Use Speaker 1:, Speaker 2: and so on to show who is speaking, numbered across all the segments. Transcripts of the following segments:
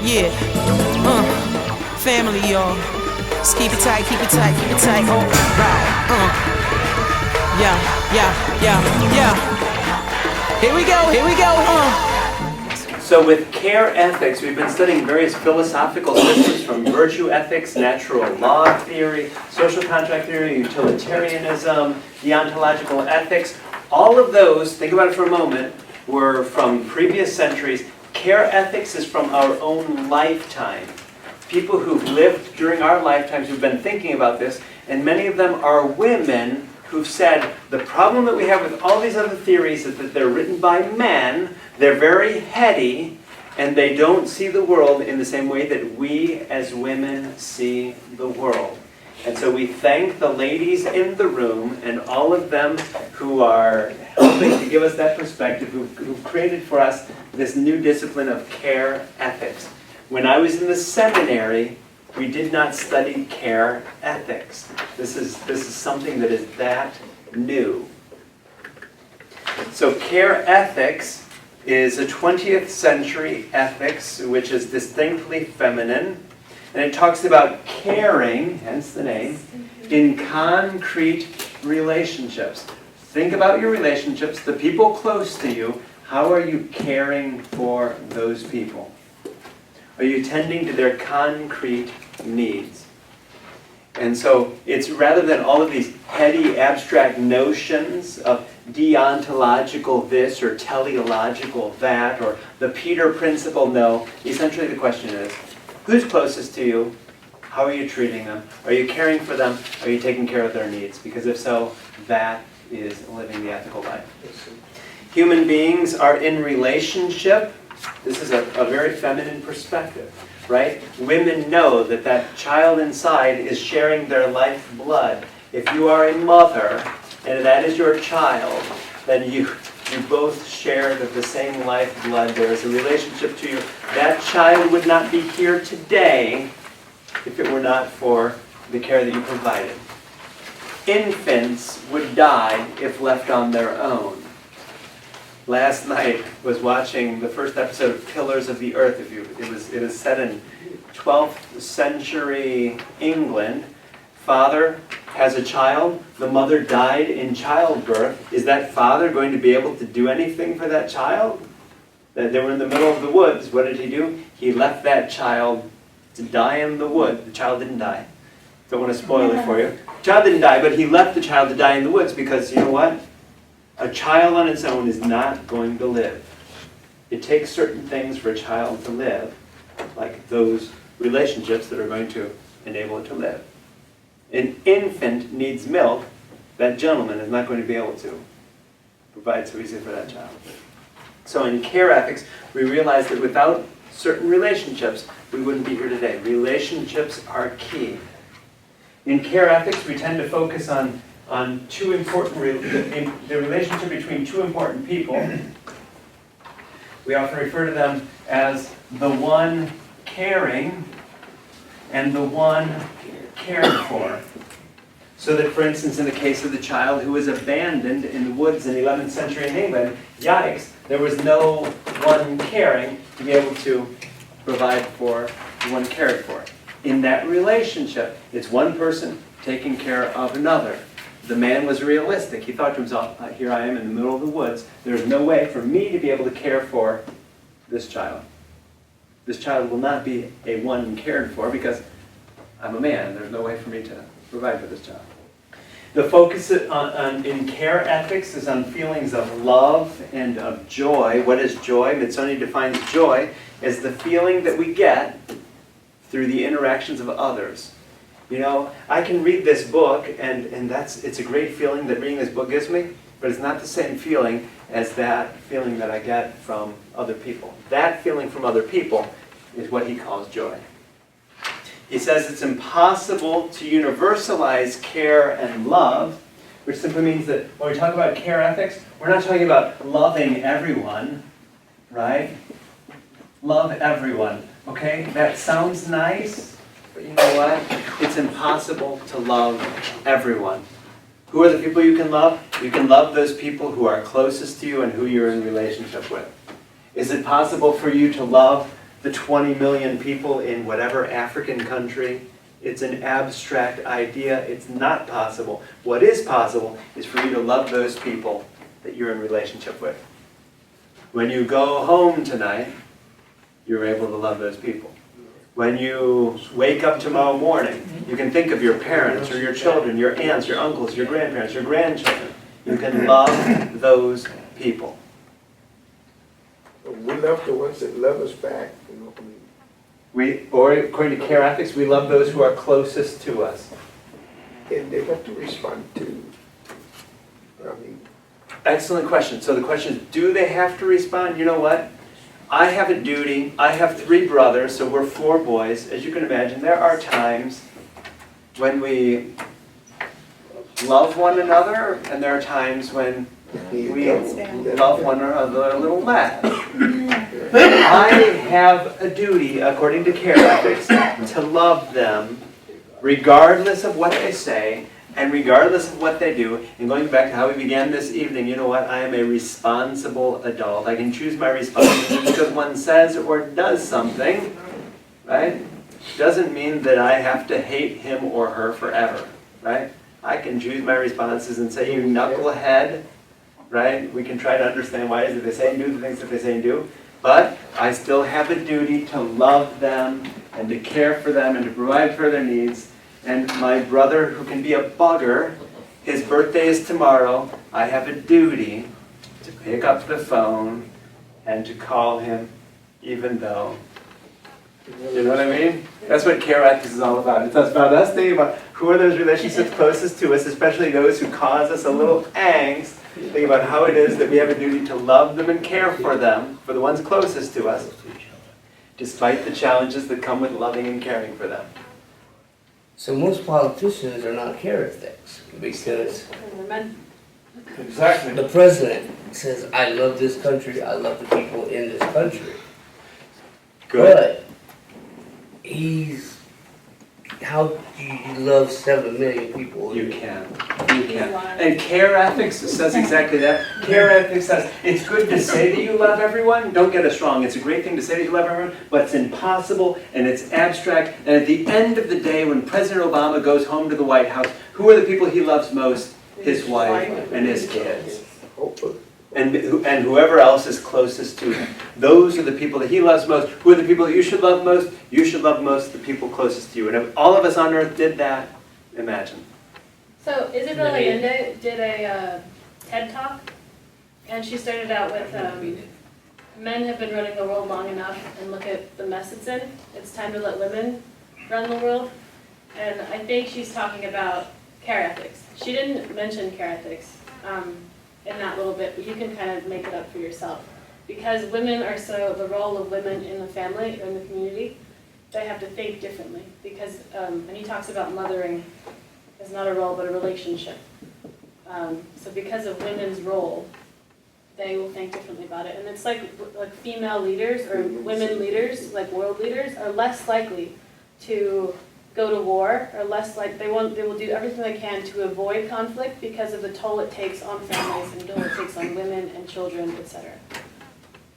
Speaker 1: Yeah. Family, y'all. Just keep it tight, keep it tight, keep it tight. Oh, right. Yeah. Here we go.
Speaker 2: So with care ethics, we've been studying various philosophical systems from virtue ethics, natural law theory, social contract theory, utilitarianism, deontological ethics. All of those, think about it for a moment, were from previous centuries. Care ethics is from our own lifetime. People who've lived during our lifetimes who've been thinking about this, and many of them are women who've said, the problem that we have with all these other theories is that they're written by men, they're very heady, and they don't see the world in the same way that we as women see the world. And so we thank the ladies in the room and all of them who are helping to give us that perspective, who've created for us this new discipline of care ethics. When I was in the seminary, we did not study care ethics. This is something that is that new. So care ethics is a 20th century ethics which is distinctly feminine, and it talks about caring, hence the name, in concrete relationships. Think about your relationships, the people close to you. How are you caring for those people? Are you tending to their concrete needs? And so it's rather than all of these heady abstract notions of deontological this or teleological that or the Peter principle, no. Essentially the question is, who's closest to you? How are you treating them? Are you caring for them? Are you taking care of their needs? Because if so, that is living the ethical life. Human beings are in relationship. This is a very feminine perspective, right? Women know that that child inside is sharing their lifeblood. If you are a mother and that is your child, then you both share the same lifeblood. There is a relationship to you. That child would not be here today if it were not for the care that you provided. Infants would die if left on their own. Last night was watching the first episode of Pillars of the Earth. It is set in 12th century England. Father has a child. The mother died in childbirth. Is that father going to be able to do anything for that child? They were in the middle of the woods. What did he do? He left that child to die in the wood. The child didn't die. Don't want to spoil it for you. The child didn't die, but he left the child to die in the woods because, you know what? A child on its own is not going to live. It takes certain things for a child to live, like those relationships that are going to enable it to live. An infant needs milk. That gentleman is not going to be able to provide so easily for that child. So in care ethics, we realize that without certain relationships, we wouldn't be here today. Relationships are key. In care ethics, we tend to focus on two important, the relationship between two important people. We often refer to them as the one caring and the one cared for. So that, for instance, in the case of the child who was abandoned in the woods in the 11th century in England, yikes, there was no one caring to be able to provide for the one cared for. In that relationship, it's one person taking care of another. The man was realistic. He thought to himself, here I am in the middle of the woods. There's no way for me to be able to care for this child. This child will not be a one cared for because I'm a man. There's no way for me to provide for this child. The focus in care ethics is on feelings of love and of joy. What is joy? Mitsoni defines joy as the feeling that we get through the interactions of others. You know, I can read this book, and it's a great feeling that reading this book gives me, but it's not the same feeling as that feeling that I get from other people. That feeling from other people is what he calls joy. He says it's impossible to universalize care and love, which simply means that when we talk about care ethics, we're not talking about loving everyone, right? Love everyone, okay? That sounds nice. But you know what? It's impossible to love everyone. Who are the people you can love? You can love those people who are closest to you and who you're in relationship with. Is it possible for you to love the 20 million people in whatever African country. It's an abstract idea. It's not possible. What is possible is for you to love those people that you're in relationship with. When you go home tonight, you're able to love those people. When you wake up tomorrow morning, you can think of your parents or your children, your aunts, your uncles, your grandparents, your grandchildren. You can love those people.
Speaker 3: We love the ones that love us back.
Speaker 2: Or according to care ethics, we love those who are closest to us.
Speaker 3: And they have to respond to,
Speaker 2: Excellent question. So the question is, do they have to respond? You know what? I have a duty. I have 3 brothers, so we're 4 boys. As you can imagine, there are times when we love one another, and there are times when we love one another a little less. I have a duty, according to care ethics, to love them regardless of what they say and regardless of what they do. And going back to how we began this evening, you know what? I am a responsible adult. I can choose my response because one says or does something, right? Doesn't mean that I have to hate him or her forever, right? I can choose my responses and say, you knucklehead, right? We can try to understand why is it they say and do the things that they say and do. But I still have a duty to love them and to care for them and to provide for their needs. And my brother, who can be a bugger, his birthday is tomorrow. I have a duty to pick up the phone and to call him, even though. You know what I mean? That's what care ethics is all about. It's about us thinking about who are those relationships closest to us, especially those who cause us a little angst. Think about how it is that we have a duty to love them and care for them, for the ones closest to us, despite the challenges that come with loving and caring for them.
Speaker 4: So most politicians are not care ethics because
Speaker 2: Exactly.
Speaker 4: the president says, I love this country, I love the people in this country.
Speaker 2: Good.
Speaker 4: But how do you love 7 million people?
Speaker 2: You can. You can. And care ethics says exactly that. Care ethics says it's good to say that you love everyone. Don't get us wrong. It's a great thing to say that you love everyone, but it's impossible and it's abstract. And at the end of the day, when President Obama goes home to the White House, who are the people he loves most? His wife and his kids. And whoever else is closest to him. Those are the people that he loves most. Who are the people that you should love most? You should love most the people closest to you. And if all of us on earth did that, imagine.
Speaker 5: So Isabel Allende did a TED Talk, and she started out with, men have been running the world long enough, and look at the mess it's in. It's time to let women run the world. And I think she's talking about care ethics. She didn't mention care ethics in that little bit, but you can kind of make it up for yourself. Because women are the role of women in the family or in the community, they have to think differently. Because, and he talks about mothering as not a role, but a relationship. So because of women's role, they will think differently about it. And it's like female leaders or women leaders, like world leaders, are less likely to go to war, or less like they will do everything they can to avoid conflict because of the toll it takes on families and the toll it takes on women and children, etc.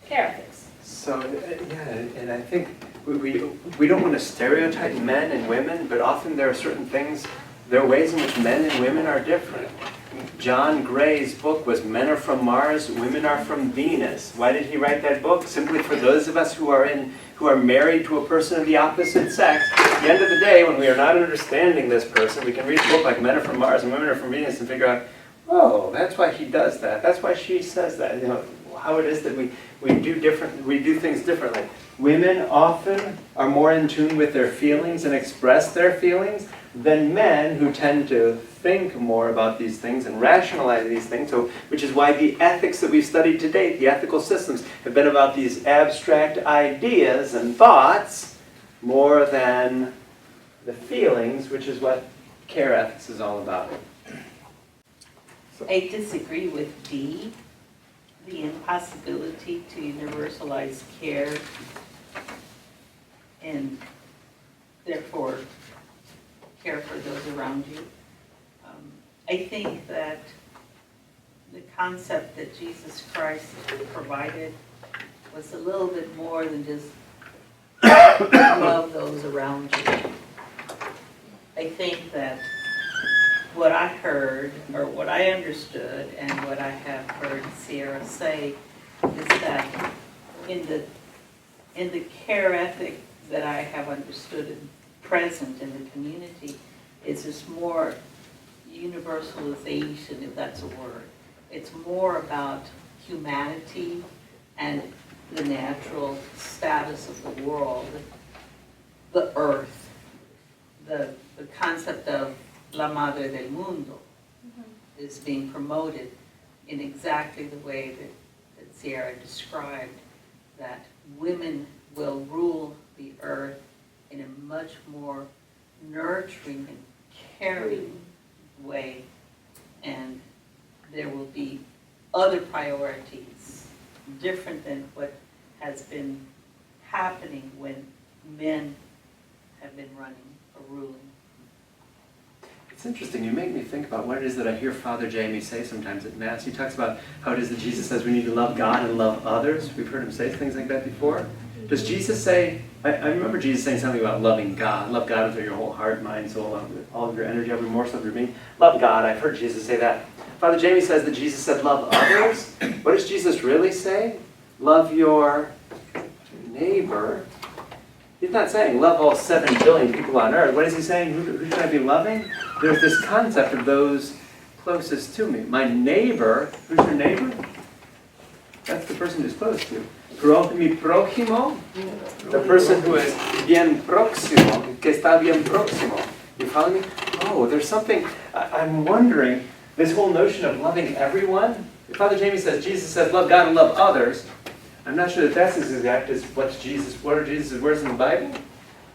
Speaker 5: Care ethics.
Speaker 2: So, yeah, and I think we don't want to stereotype men and women, but often there are certain things, there are ways in which men and women are different. John Gray's book was Men Are From Mars, Women Are From Venus. Why did he write that book? Simply for those of us who are married to a person of the opposite sex. At the end of the day, when we are not understanding this person, we can read a book like Men Are From Mars and Women Are From Venus and figure out, oh, that's why he does that. That's why she says that. You know, how it is that we do things differently. Women often are more in tune with their feelings and express their feelings than men, who tend to think more about these things and rationalize these things, so, which is why the ethics that we've studied to date, the ethical systems, have been about these abstract ideas and thoughts more than the feelings, which is what care ethics is all about.
Speaker 6: I disagree with D, the impossibility to universalize care and therefore care for those around you. I think that the concept that Jesus Christ provided was a little bit more than just love those around you. I think that what I heard, or what I understood, and what I have heard Sierra say, is that in the care ethic that I have understood and present in the community, is this more universalization, if that's a word. It's more about humanity and the natural status of the world, the earth, the concept of La Madre del Mundo is being promoted in exactly the way that Sierra described, that women will rule the earth in a much more nurturing and caring way, and there will be other priorities different than what has been happening when men have been running or ruling.
Speaker 2: It's interesting, you make me think about what it is that I hear Father Jamie say sometimes at Mass. He talks about how it is that Jesus says we need to love God and love others. We've heard him say things like that before. Does Jesus say, I remember Jesus saying something about loving God. Love God with your whole heart, mind, soul, all of your energy, every morsel of your being. Love God, I've heard Jesus say that. Father Jamie says that Jesus said love others. What does Jesus really say? Love your neighbor. He's not saying love all 7 billion people on earth. What is he saying? Who should I be loving? There's this concept of those closest to me. My neighbor, who's your neighbor? That's the person who's close to you. Mi prójimo, the person who is bien próximo, que está bien próximo. You follow me? Oh, there's something, I'm wondering, this whole notion of loving everyone. Father Jamie says, Jesus says, love God and love others. I'm not sure that that's as exact as what are Jesus' words in the Bible?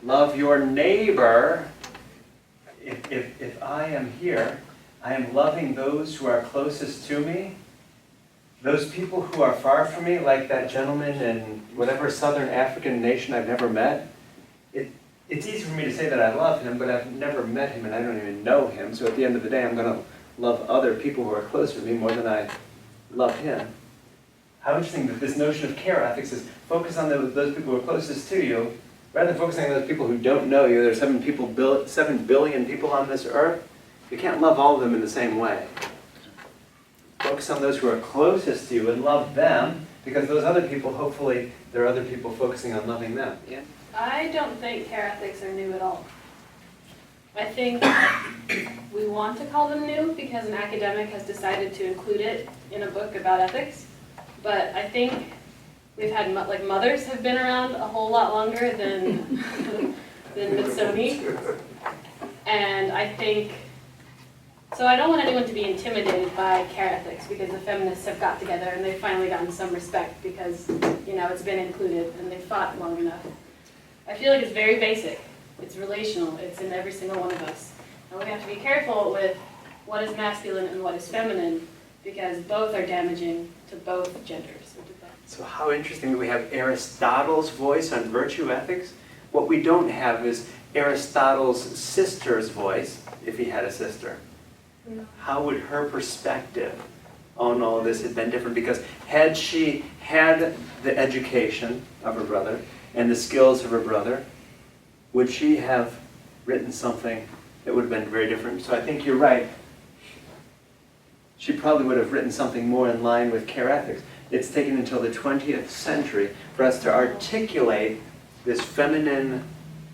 Speaker 2: Love your neighbor. If I am here, I am loving those who are closest to me. Those people who are far from me, like that gentleman in whatever southern African nation I've never met. It's easy for me to say that I love him, but I've never met him and I don't even know him. So at the end of the day, I'm going to love other people who are closer to me more than I love him. How interesting that this notion of care ethics is focus on those people who are closest to you, rather than focusing on those people who don't know you. There's 7 billion people on this earth. You can't love all of them in the same way. Focus on those who are closest to you and love them, because those other people, hopefully, there are other people focusing on loving them. Yeah?
Speaker 5: I don't think care ethics are new at all. I think we want to call them new because an academic has decided to include it in a book about ethics. But I think we've had, like, mothers have been around a whole lot longer than Mitsoni. And I think, so I don't want anyone to be intimidated by care ethics because the feminists have got together and they've finally gotten some respect because, you know, it's been included and they've fought long enough. I feel like it's very basic. It's relational. It's in every single one of us. And we have to be careful with what is masculine and what is feminine because both are damaging to both genders.
Speaker 2: So how interesting that we have Aristotle's voice on virtue ethics. What we don't have is Aristotle's sister's voice, if he had a sister.
Speaker 5: Yeah.
Speaker 2: How would her perspective on all this have been different? Because had she had the education of her brother and the skills of her brother, would she have written something that would have been very different? So I think you're right. She probably would have written something more in line with care ethics. It's taken until the 20th century for us to articulate this feminine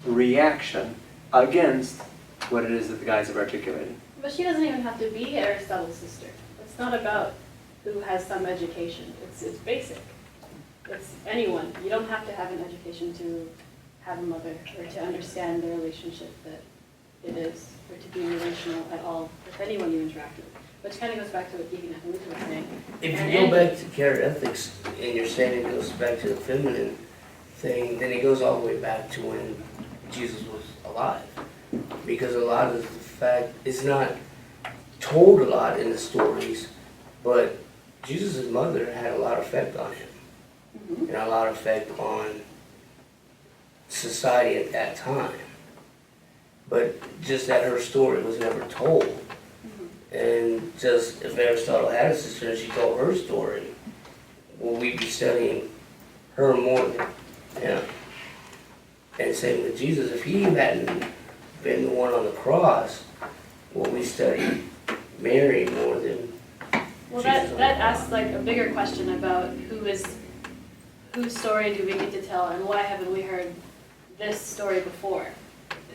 Speaker 2: reaction against what it is that the guys have articulated.
Speaker 5: But she doesn't even have to be Aristotle's sister. It's not about who has some education. It's basic. It's anyone. You don't have to have an education to have a mother or to understand the relationship that it is, or to be relational at all with anyone you interact with. Which kind of goes back to what Deacon and Luther were saying.
Speaker 4: If you go back to care ethics and you're saying it goes back to the feminine thing, then it goes all the way back to when Jesus was alive. Because a lot of the fact, it's not told a lot in the stories, but Jesus' mother had a lot of effect on him.
Speaker 5: Mm-hmm.
Speaker 4: And a lot of effect on society at that time. But just that her story was never told. And just if Aristotle had a sister and she told her story, will we be studying her more? Yeah. And same with Jesus, if he hadn't been the one on the cross, well, we study Mary more than
Speaker 5: Well,
Speaker 4: Jesus on
Speaker 5: that
Speaker 4: the
Speaker 5: asks
Speaker 4: cross.
Speaker 5: like a bigger question about whose story do we get to tell, and why haven't we heard this story before?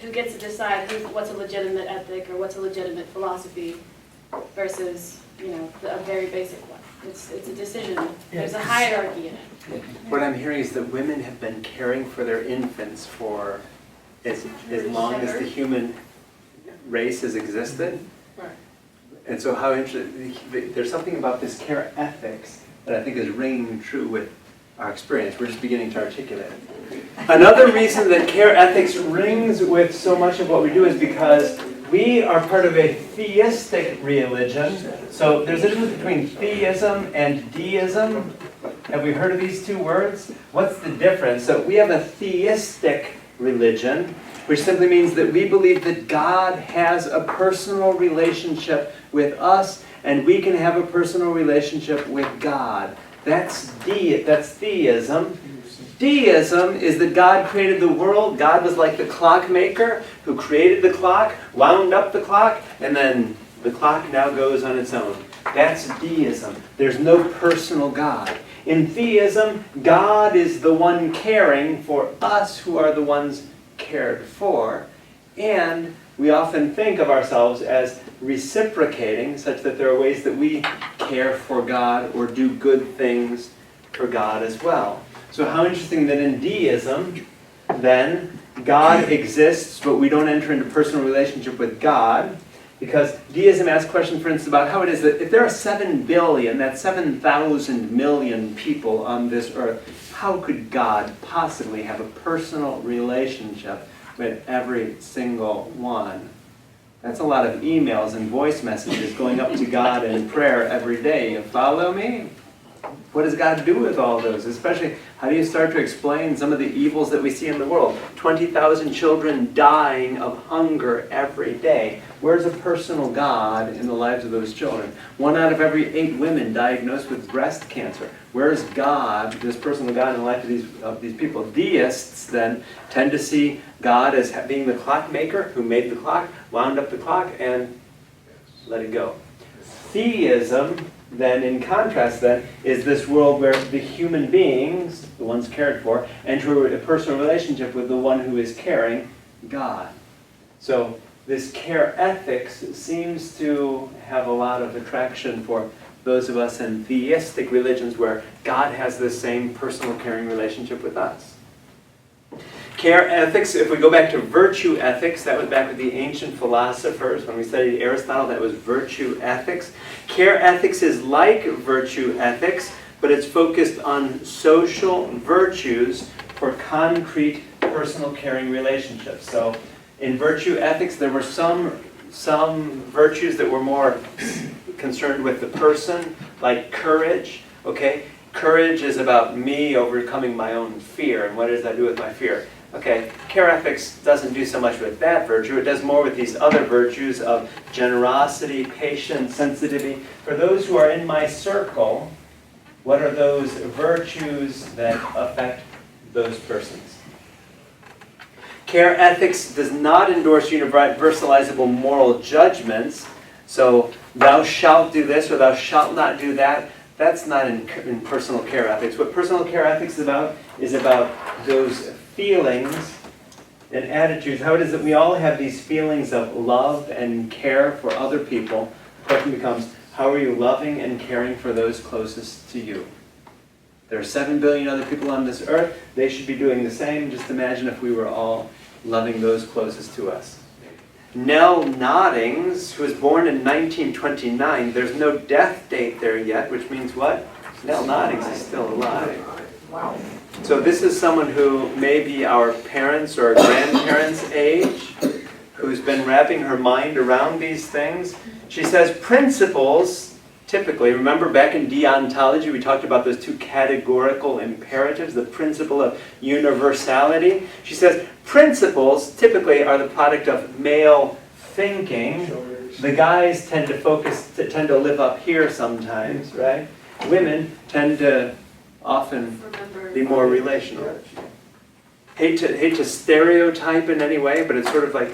Speaker 5: Who gets to decide what's a legitimate ethic or what's a legitimate philosophy versus, a very basic one? It's a decision. There's a hierarchy in it.
Speaker 2: What I'm hearing is that women have been caring for their infants for as long as the human race has existed.
Speaker 5: Right.
Speaker 2: And so how interesting, there's something about this care ethics that I think is ringing true with our experience. We're just beginning to articulate it. Another reason that care ethics rings with so much of what we do is because we are part of a theistic religion. So there's a difference between theism and deism. Have we heard of these two words? What's the difference? So we have a theistic religion, which simply means that we believe that God has a personal relationship with us, and we can have a personal relationship with God. That's theism. Deism is that God created the world. God was like the clockmaker who created the clock, wound up the clock, and then the clock now goes on its own. That's deism. There's no personal God. In theism, God is the one caring for us who are the ones cared for. And we often think of ourselves as reciprocating, such that there are ways that we care for God or do good things for God as well. So how interesting that in deism, then, God exists, but we don't enter into personal relationship with God, because deism asks questions, for instance, about how it is that if there are 7 billion, that's 7,000 million people on this earth, how could God possibly have a personal relationship with every single one? That's a lot of emails and voice messages going up to God in prayer every day. You follow me? What does God do with all those? Especially, how do you start to explain some of the evils that we see in the world? 20,000 children dying of hunger every day. Where's a personal God in the lives of those children? 1 out of every 8 women diagnosed with breast cancer. Where's God, this personal God in the life of these people? Deists, then, tend to see God as being the clockmaker who made the clock, wound up the clock, and let it go. Theism, then, in contrast, then, is this world where the human beings, the ones cared for, enter a personal relationship with the one who is caring, God. So this care ethics seems to have a lot of attraction for those of us in theistic religions where God has this same personal caring relationship with us. Care ethics, if we go back to virtue ethics, that was back with the ancient philosophers. When we studied Aristotle, that was virtue ethics. Care ethics is like virtue ethics, but it's focused on social virtues for concrete personal caring relationships. So in virtue ethics, there were some virtues that were more concerned with the person, like courage. Okay, courage is about me overcoming my own fear, and what does that do with my fear? Okay, care ethics doesn't do so much with that virtue. It does more with these other virtues of generosity, patience, sensitivity. For those who are in my circle, what are those virtues that affect those persons? Care ethics does not endorse universalizable moral judgments. So, thou shalt do this or thou shalt not do that. That's not in personal care ethics. What personal care ethics is about those feelings and attitudes. How it is that we all have these feelings of love and care for other people. The question becomes, how are you loving and caring for those closest to you? There are 7 billion other people on this earth. They should be doing the same. Just imagine if we were all loving those closest to us. Nell Noddings, who was born in 1929, there's no death date there yet, which means what? Nell Noddings is still alive.
Speaker 3: Wow.
Speaker 2: So this is someone who may be our parents' or grandparents' age, who's been wrapping her mind around these things. She says principles, typically, remember back in deontology we talked about those 2 categorical imperatives, the principle of universality. She says principles typically are the product of male thinking. The guys tend to live up here sometimes, right? Women tend to often be more relational. hate to stereotype in any way, but it's sort of like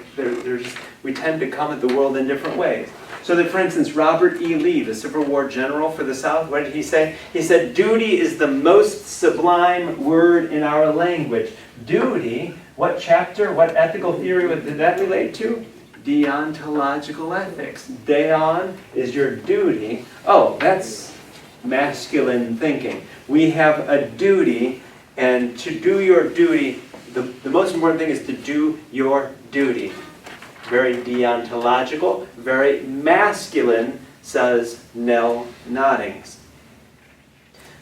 Speaker 2: we tend to come at the world in different ways. So that, for instance, Robert E. Lee, the Civil War general for the South, what did he say? He said, duty is the most sublime word in our language. Duty, what chapter, what ethical theory did that relate to? Deontological ethics. Deon is your duty. Oh, that's masculine thinking. We have a duty, and to do your duty, the most important thing is to do your duty. Very deontological, very masculine, says Nell Noddings.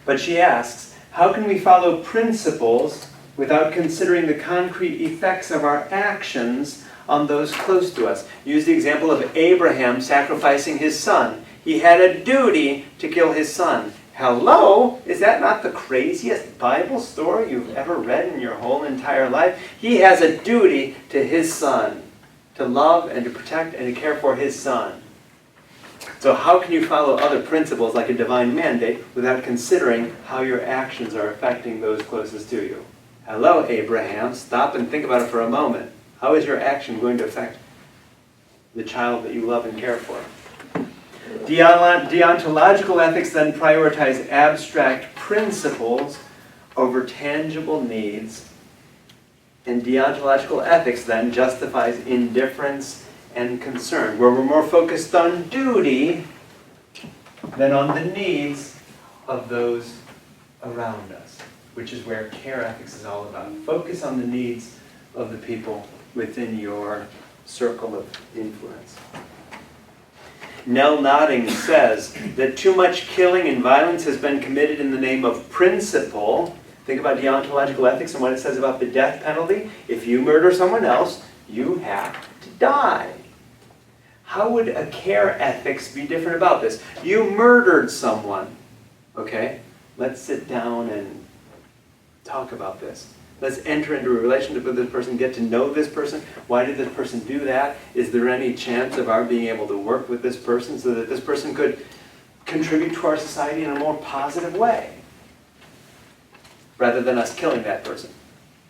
Speaker 2: But she asks, how can we follow principles without considering the concrete effects of our actions on those close to us? Use the example of Abraham sacrificing his son. He had a duty to kill his son. Hello? Is that not the craziest Bible story you've ever read in your whole entire life? He has a duty to his son, to love and to protect and to care for his son. So how can you follow other principles like a divine mandate without considering how your actions are affecting those closest to you? Hello, Abraham. Stop and think about it for a moment. How is your action going to affect the child that you love and care for? Deontological ethics then prioritize abstract principles over tangible needs, and deontological ethics then justifies indifference and concern, where we're more focused on duty than on the needs of those around us, which is where care ethics is all about. Focus on the needs of the people within your circle of influence. Nell Noddings says that too much killing and violence has been committed in the name of principle. Think about deontological ethics and what it says about the death penalty. If you murder someone else, you have to die. How would a care ethics be different about this? You murdered someone. Okay, let's sit down and talk about this. Let's enter into a relationship with this person, get to know this person. Why did this person do that? Is there any chance of our being able to work with this person so that this person could contribute to our society in a more positive way, rather than us killing that person?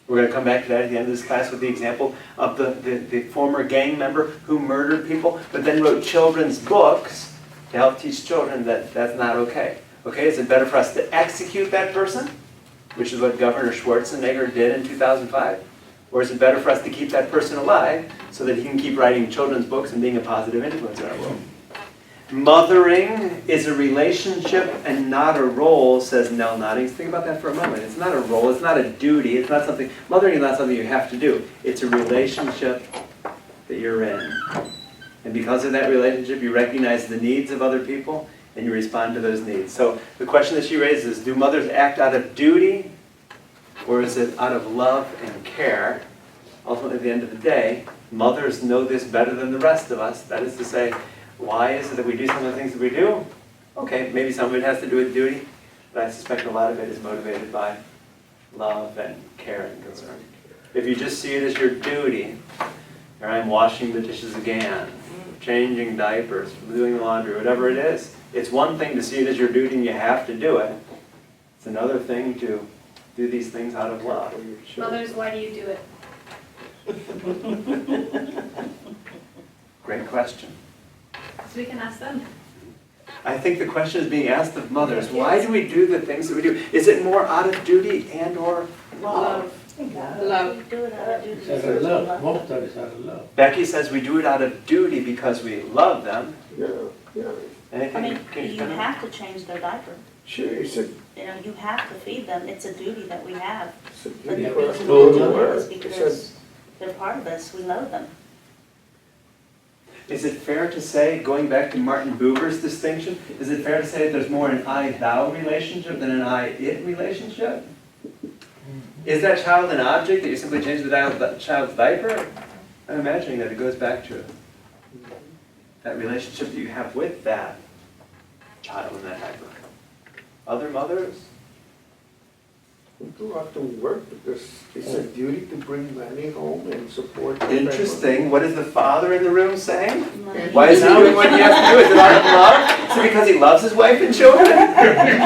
Speaker 2: We're going to come back to that at the end of this class with the example of the former gang member who murdered people, but then wrote children's books to help teach children that that's not okay. Okay, is it better for us to execute that person, which is what Governor Schwarzenegger did in 2005? Or is it better for us to keep that person alive so that he can keep writing children's books and being a positive influence in our world? Mothering is a relationship and not a role, says Nell Noddings. Think about that for a moment. It's not a role, it's not a duty, it's not something, mothering is not something you have to do. It's a relationship that you're in. And because of that relationship, you recognize the needs of other people and you respond to those needs. So the question that she raises is, do mothers act out of duty or is it out of love and care? Ultimately, at the end of the day, mothers know this better than the rest of us. That is to say, why is it that we do some of the things that we do? Okay, maybe some of it has to do with duty, but I suspect a lot of it is motivated by love and care and concern. If you just see it as your duty, here I am washing the dishes again, changing diapers, doing laundry, whatever it is, it's one thing to see it as your duty and you have to do it. It's another thing to do these things out of love.
Speaker 5: Mothers, why do you do it?
Speaker 2: Great question.
Speaker 5: So we can ask them.
Speaker 2: I think the question is being asked of mothers. Why do we do the things that we do? Is it more out of duty and or love?
Speaker 6: Love.
Speaker 7: Do it out of duty.
Speaker 4: It's out of love. Most of it's out of love.
Speaker 2: Becky says we do it out of duty because we love them.
Speaker 3: Yeah, yeah.
Speaker 2: Anything?
Speaker 7: I mean,
Speaker 2: Can
Speaker 7: you
Speaker 2: come in?
Speaker 7: have to change their diaper.
Speaker 3: Sure, it's a
Speaker 7: You know, you have to feed them. It's a duty that we have. But
Speaker 3: duty
Speaker 7: the
Speaker 3: for us to
Speaker 7: reason
Speaker 3: go
Speaker 7: we
Speaker 3: to
Speaker 7: do it
Speaker 3: work.
Speaker 7: is because they're part of us. We love them.
Speaker 2: Is it fair to say, going back to Martin Buber's distinction, is it fair to say that there's more an I-thou relationship than an I-it relationship? Is that child an object that you simply change the child's diaper? I'm imagining that it goes back to that relationship that you have with that child in that diaper. Other mothers?
Speaker 3: We go out to work because it's a duty to bring money home and support the family.
Speaker 2: Interesting. What is the father in the room saying?
Speaker 7: Money.
Speaker 2: Why is he doing what he has to do? Is it out of love? Is it because he loves his wife and children?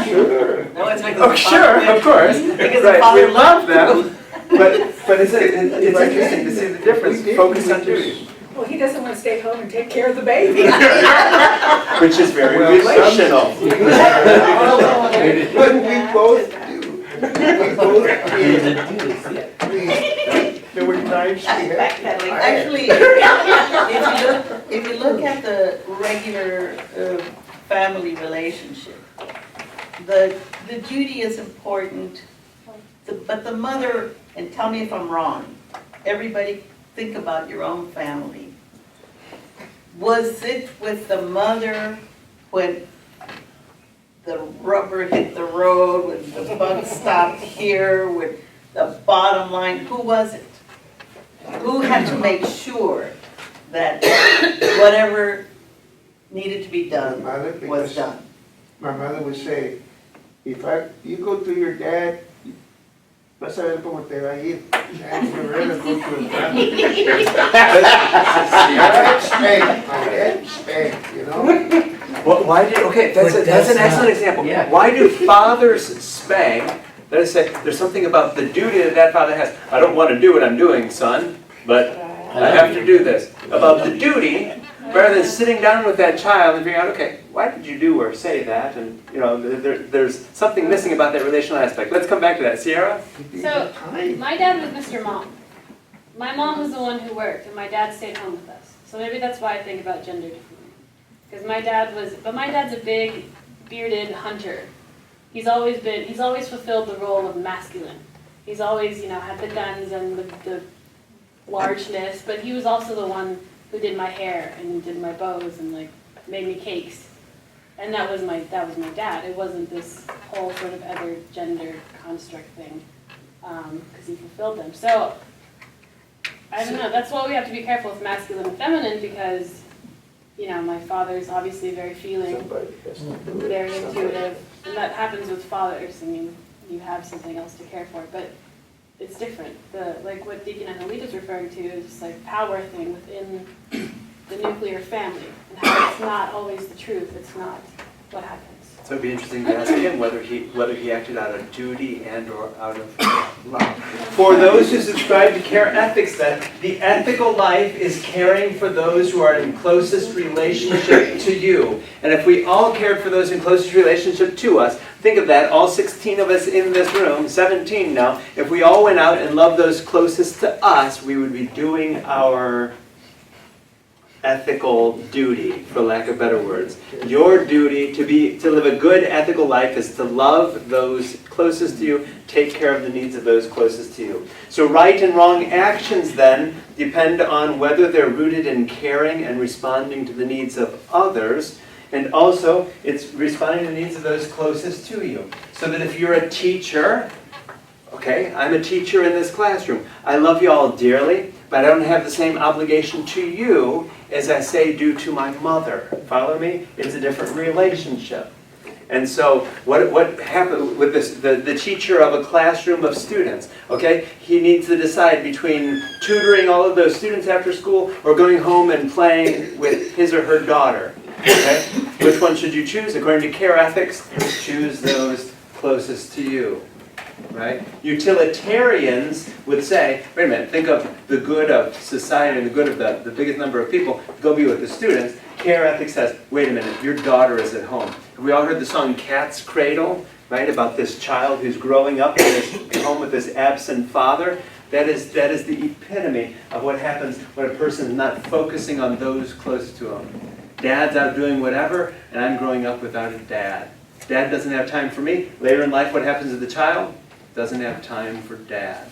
Speaker 3: Sure.
Speaker 6: No, it's because
Speaker 2: Oh, sure, of course.
Speaker 6: Because the
Speaker 2: Right,
Speaker 6: father
Speaker 2: we love them, but But it's interesting to see the difference, focus on duty,
Speaker 8: Well, he doesn't want to stay home and take care of the baby.
Speaker 2: which is very
Speaker 3: Well,
Speaker 2: relational.
Speaker 3: But we both do. We both
Speaker 4: There's
Speaker 3: did.
Speaker 4: a dude, yeah.
Speaker 3: There were times we had.
Speaker 6: Backpedaling. Actually, if you look at the regular family relationship, the duty is important, but the mother, and tell me if I'm wrong, everybody think about your own family. Was it with the mother when the rubber hit the road, when the bus stopped here, when the bottom line, who was it? Who had to make sure that whatever needed to be done
Speaker 3: My mother,
Speaker 6: was
Speaker 3: because
Speaker 6: done?
Speaker 3: my mother would say, you go to your dad, vas a ver cómo te va a ir. And you rather go to his brother. My dad spanked, you know?
Speaker 2: Okay, that's
Speaker 4: But
Speaker 2: an
Speaker 4: that's
Speaker 2: excellent
Speaker 4: not-
Speaker 2: example.
Speaker 4: yeah.
Speaker 2: Why do fathers spank? Let us say, there's something about the duty that father has. I don't want to do what I'm doing, son, but I have to do this. About the duty, rather than sitting down with that child and figuring out, okay, why did you do or say that? And, there's something missing about that relational aspect. Let's come back to that. Sierra?
Speaker 5: So, my dad was Mr. Mom. My mom was the one who worked, and my dad stayed home with us. So maybe that's why I think about gender differently. Because my dad's a big, bearded hunter. He's always fulfilled the role of masculine. He's always, had the guns and the largeness, but he was also the one who did my hair and did my bows and made me cakes. And that was my dad. It wasn't this whole sort of other gender construct thing, because he fulfilled them. So, I don't know, that's why we have to be careful with masculine and feminine, because, my father's obviously very feeling,
Speaker 3: Somebody has to do it.
Speaker 5: very
Speaker 3: Somebody-
Speaker 5: intuitive, and that happens with fathers. I mean, you have something else to care for, but it's different. What Deacon Annalita's referring to is this power thing within the nuclear family, and how it's not always the truth, it's not what happens.
Speaker 2: So it'd be interesting to ask him whether he acted out of duty and or out of love. For those who subscribe to Care Ethics, then, the ethical life is caring for those who are in closest relationship to you. And if we all cared for those in closest relationship to us, think of that, all 16 of us in this room, 17 now, if we all went out and loved those closest to us, we would be doing our ethical duty, for lack of better words. Your duty to live a good ethical life is to love those closest to you, take care of the needs of those closest to you. So right and wrong actions then depend on whether they're rooted in caring and responding to the needs of others, and also it's responding to the needs of those closest to you. So that if you're a teacher, okay, I'm a teacher in this classroom. I love you all dearly, but I don't have the same obligation to you as I say do to my mother. Follow me? It's a different relationship. And so what happened with this, the teacher of a classroom of students, okay? He needs to decide between tutoring all of those students after school or going home and playing with his or her daughter, okay? Which one should you choose? According to Care Ethics, choose those closest to you. Right? Utilitarians would say, wait a minute, think of the good of society and the good of the biggest number of people, go be with the students. Care Ethics says, wait a minute, your daughter is at home. Have we all heard the song Cat's Cradle, right? About this child who's growing up in this home with this absent father. That is the epitome of what happens when a person is not focusing on those close to him. Dad's out doing whatever, and I'm growing up without a dad. Dad doesn't have time for me. Later in life, what happens to the child? Doesn't have time for dad.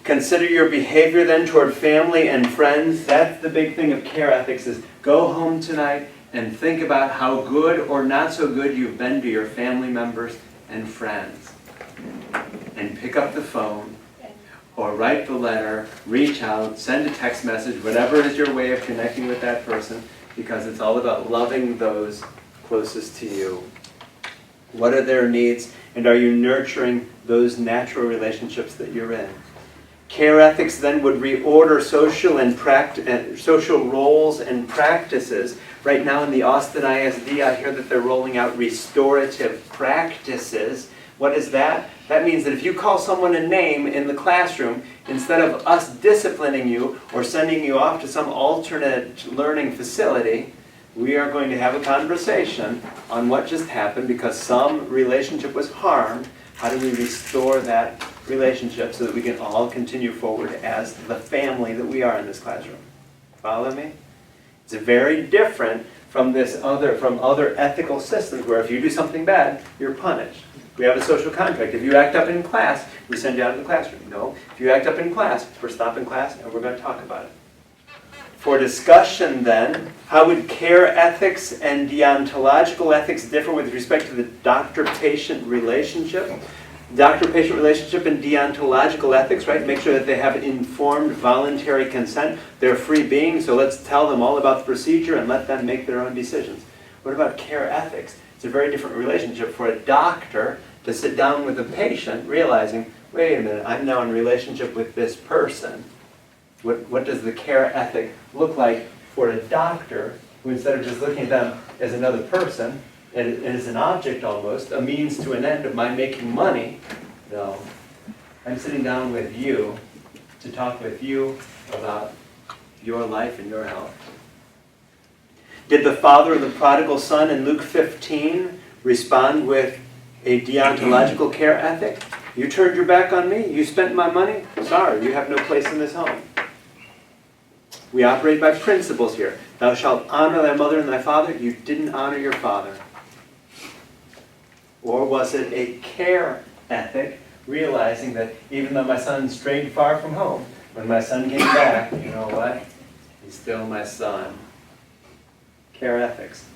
Speaker 2: Consider your behavior then toward family and friends. That's the big thing of Care Ethics is go home tonight and think about how good or not so good you've been to your family members and friends. And pick up the phone or write the letter, reach out, send a text message, whatever is your way of connecting with that person, because it's all about loving those closest to you. What are their needs, and are you nurturing those natural relationships that you're in? Care Ethics then would reorder social roles and practices. Right now in the Austin ISD, I hear that they're rolling out restorative practices. What is that? That means that if you call someone a name in the classroom, instead of us disciplining you or sending you off to some alternate learning facility, we are going to have a conversation on what just happened because some relationship was harmed. How do we restore that relationship so that we can all continue forward as the family that we are in this classroom? Follow me? It's very different from other ethical systems where if you do something bad, you're punished. We have a social contract. If you act up in class, we send you out of the classroom. No, if you act up in class, we're stopping class and we're going to talk about it. For discussion then, how would care ethics and deontological ethics differ with respect to the doctor-patient relationship? Doctor-patient relationship and deontological ethics, right? Make sure that they have informed voluntary consent. They're free beings, so let's tell them all about the procedure and let them make their own decisions. What about care ethics? It's a very different relationship for a doctor to sit down with a patient realizing, wait a minute, I'm now in relationship with this person. What does the care ethic look like for a doctor who instead of just looking at them as another person, and as an object almost, a means to an end of my making money? No. I'm sitting down with you to talk with you about your life and your health. Did the father of the prodigal son in Luke 15 respond with a deontological care ethic? You turned your back on me? You spent my money? Sorry, you have no place in this home. We operate by principles here. Thou shalt honor thy mother and thy father. You didn't honor your father. Or was it a care ethic, realizing that even though my son strayed far from home, when my son came back, you know what? He's still my son. Care ethics.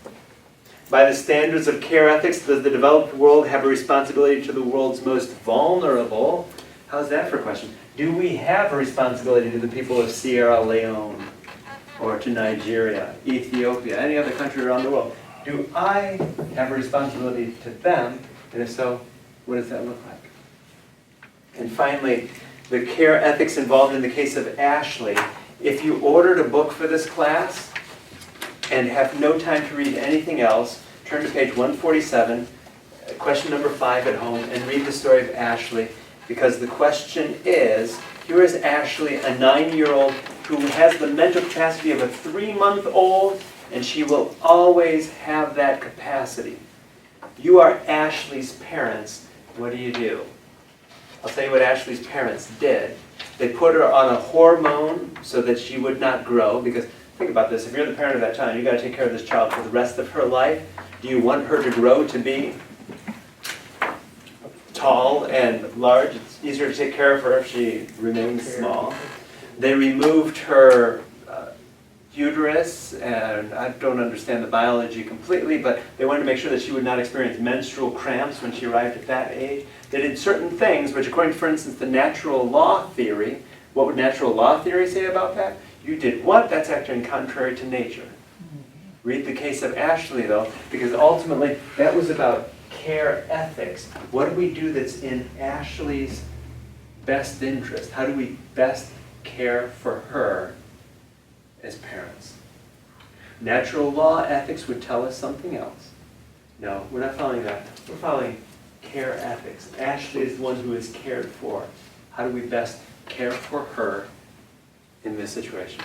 Speaker 2: By the standards of care ethics, does the developed world have a responsibility to the world's most vulnerable? How's that for a question? Do we have a responsibility to the people of Sierra Leone, or to Nigeria, Ethiopia, any other country around the world? Do I have a responsibility to them? And if so, what does that look like? And finally, the care ethics involved in the case of Ashley. If you ordered a book for this class and have no time to read anything else, turn to page 147, question number 5 at home, and read the story of Ashley. Because the question is, here is Ashley, a 9-year-old who has the mental capacity of a 3-month-old, and she will always have that capacity. You are Ashley's parents. What do? I'll tell you what Ashley's parents did. They put her on a hormone so that she would not grow, because think about this, if you're the parent of that child, you've got to take care of this child for the rest of her life. Do you want her to grow to be tall and large? It's easier to take care of her if she remains small. They removed her uterus, and I don't understand the biology completely, but they wanted to make sure that she would not experience menstrual cramps when she arrived at that age. They did certain things, which according to, for instance, the natural law theory, what would natural law theory say about that? You did what? That's acting contrary to nature. Read the case of Ashley, though, because ultimately that was about care ethics. What do we do that's in Ashley's best interest? How do we best care for her as parents? Natural law ethics would tell us something else. No, we're not following that. We're following care ethics. Ashley is the one who is cared for. How do we best care for her in this situation?